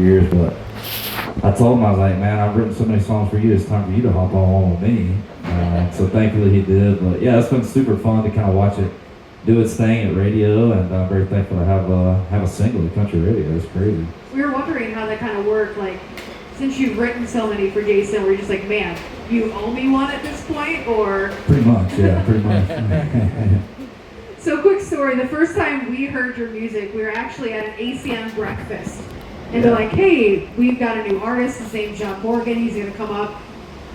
years, but I told him, I was like, man, I've written so many songs for you, it's time for you to hop on one with me. So thankfully he did, but yeah, it's been super fun to kind of watch it do its thing at radio, and I'm very thankful to have a single at country radio. It's crazy. We were wondering how that kind of worked, like, since you've written so many for Jason, were you just like, man, you owe me one at this point, or? Pretty much, yeah, pretty much. So quick story, the first time we heard your music, we were actually at an ACM breakfast. And they're like, hey, we've got a new artist, his name's John Morgan, he's gonna come up.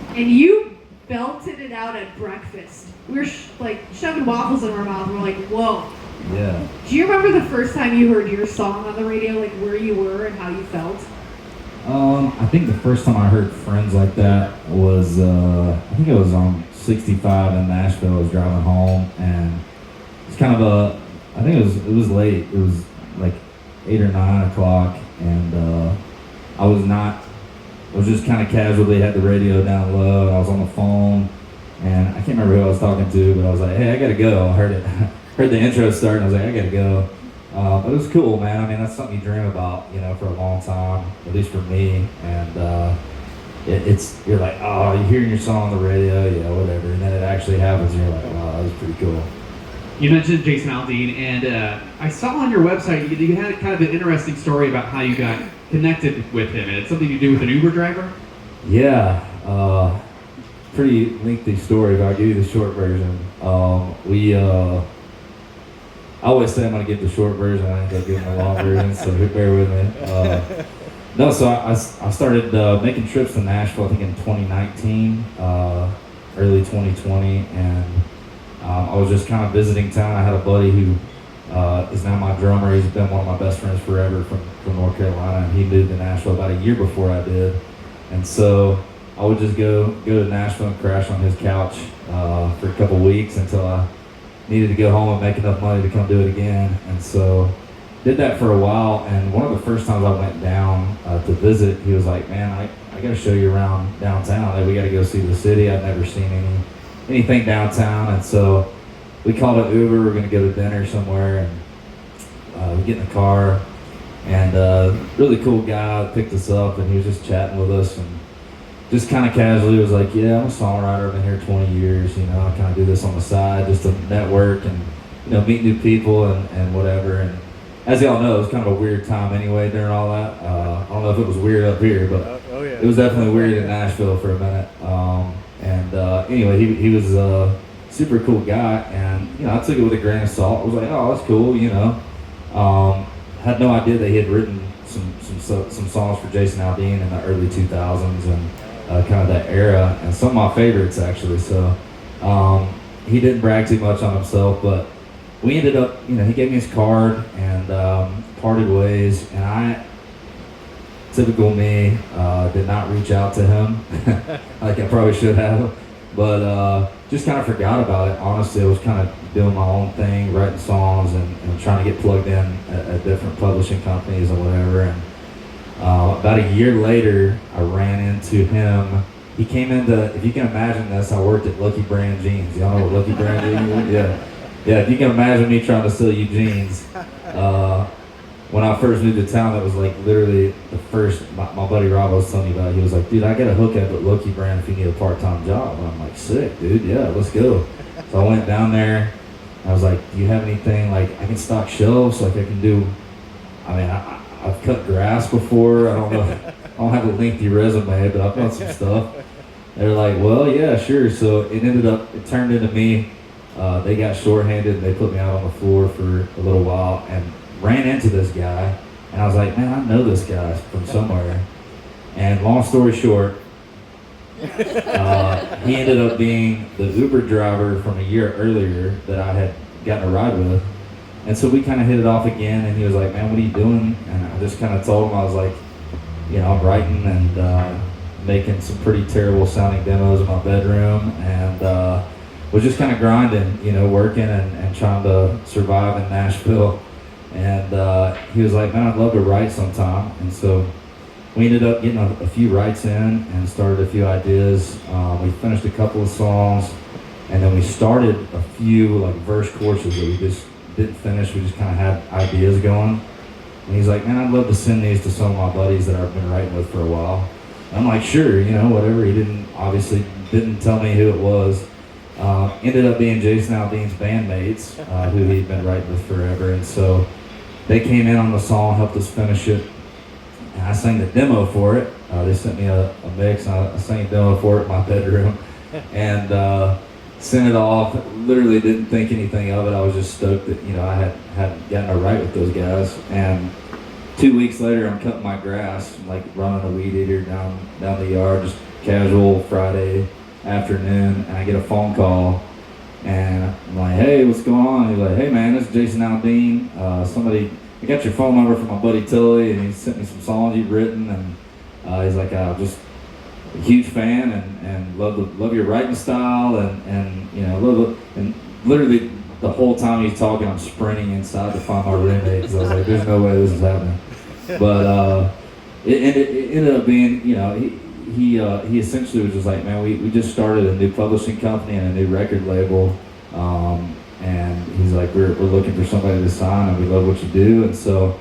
And you belted it out at breakfast. We were like shoving waffles in our mouth, and we're like, whoa. Yeah. Do you remember the first time you heard your song on the radio, like where you were and how you felt? I think the first time I heard Friends like that was, I think it was on 65 in Nashville. I was driving home, and it's kind of I think it was late. It was like 8 or 9 o'clock, and I was just kind of casually had the radio down low. I was on the phone, and I can't remember who I was talking to, but I was like, hey, I gotta go. I heard it, heard the intro start, and I was like, I gotta go. But it was cool, man. I mean, that's something you dream about, you know, for a long time, at least for me. And you're like, oh, you're hearing your song on the radio, yeah, whatever. And then it actually happens, and you're like, wow, that was pretty cool. You mentioned Jason Aldean, and I saw on your website you had kind of an interesting story about how you got connected with him, and it's something you do with an Uber driver? Yeah, pretty lengthy story, but I'll give you the short version. I always say I'm going to give the short version, I end up giving the long version, so bear with me. No, so I started making trips to Nashville, I think in 2019, early 2020, and I was just kind of visiting town. I had a buddy who is now my drummer. He's been one of my best friends forever from North Carolina, and he moved to Nashville about a year before I did. And so I would just go to Nashville and crash on his couch for a couple weeks until I needed to go home and make enough money to come do it again. And so did that for a while, and one of the first times I went down to visit, he was like, man, I got to show you around downtown. Like, we got to go see the city. I'd never seen anything downtown. And so we called an Uber. We're going to go to dinner somewhere, and we get in the car, and really cool guy picked us up, and he was just chatting with us, and just kind of casually was like, yeah, I'm a songwriter. I've been here 20 years. You know, I kind of do this on the side just to network and, you know, meet new people and whatever. And as y'all know, it was kind of a weird time anyway during all that. I don't know if it was weird up here, but yeah. It was definitely weird in Nashville for a minute. Anyway, he was a super cool guy, and, you know, I took it with a grain of salt. I was like, oh, that's cool, you know. Had no idea that he had written some songs for Jason Aldean in the early 2000s and kind of that era, and some of my favorites actually. So he didn't brag too much on himself, but we ended up, you know, he gave me his card and parted ways, and I, typical me, did not reach out to him like I probably should have, but just kind of forgot about it. Honestly, I was kind of doing my own thing, writing songs and trying to get plugged in at different publishing companies or whatever. And about a year later, I ran into him. He came into, if you can imagine this, I worked at Lucky Brand Jeans. Y'all know what Lucky Brand Jeans is? Yeah, if you can imagine me trying to sell you jeans. When I first moved to town, that was like literally the first, my buddy Rob was telling me about it. He was like, dude, I got a hookup at Lucky Brand if you need a part-time job. And I'm like, sick, dude, yeah, let's go. So I went down there. I was like, do you have anything, like, I can stock shelves, like I can do, I mean, I've cut grass before. I don't know, I don't have a lengthy resume, but I've done some stuff. They were like, well, yeah, sure. So it turned into me. They got shorthanded, and they put me out on the floor for a little while, and ran into this guy, and I was like, man, I know this guy from somewhere. And long story short, he ended up being the Uber driver from a year earlier that I had gotten a ride with. And so we kind of hit it off again, and he was like, man, what are you doing? And I just kind of told him, I was like, you know, I'm writing and making some pretty terrible sounding demos in my bedroom, and was just kind of grinding, you know, working and trying to survive in Nashville. And he was like, man, I'd love to write sometime. And so we ended up getting a few writes in and started a few ideas. We finished a couple of songs, and then we started a few like verse courses that we just didn't finish. We just kind of had ideas going. And he's like, man, I'd love to send these to some of my buddies that I've been writing with for a while. And I'm like, sure, whatever. He didn't tell me who it was. Ended up being Jason Aldean's bandmates, who he'd been writing with forever. And so they came in on the song, helped us finish it. And I sang the demo for it. They sent me a mix, and I sang a demo for it in my bedroom. And sent it off. Literally didn't think anything of it. I was just stoked that, I hadn't gotten to write with those guys. And 2 weeks later, I'm cutting my grass, like running a weed eater down the yard, just casual Friday afternoon, and I get a phone call, and I'm like, hey, what's going on? He's like, hey man, this is Jason Aldean. I got your phone number from my buddy Tilly, and he sent me some songs you've written, and he's like, I'm just a huge fan, and love your writing style, and and literally the whole time he's talking, I'm sprinting inside to find my roommate, because I was like, there's no way this is happening. But it ended up being, he essentially was just like, man, we just started a new publishing company and a new record label, and he's like, we're looking for somebody to sign, and we love what you do. And so,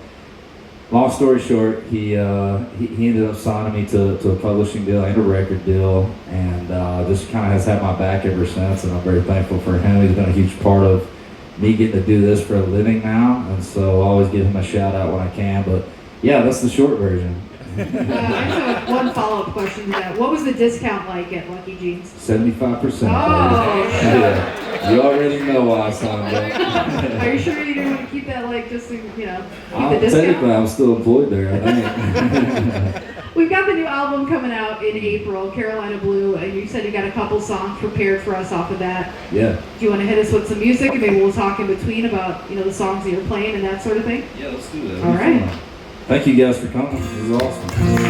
long story short, he ended up signing me to a publishing deal and a record deal, and just kind of has had my back ever since, and I'm very thankful for him. He's been a huge part of me getting to do this for a living now, and so I always give him a shout out when I can. But yeah, that's the short version. I just have one follow-up question to that. What was the discount like at Lucky Jeans? 75%. Oh, yeah. You already know why I signed up. Are you sure you didn't want to keep that, like, just to, keep the Technically, discount? I'm still employed there, I think. We've got the new album coming out in April, Carolina Blue, and you said you got a couple songs prepared for us off of that. Yeah. Do you want to hit us with some music, and maybe we'll talk in between about, the songs that you're playing and that sort of thing? Yeah, let's do that. All right. Thank you guys for coming. This is awesome.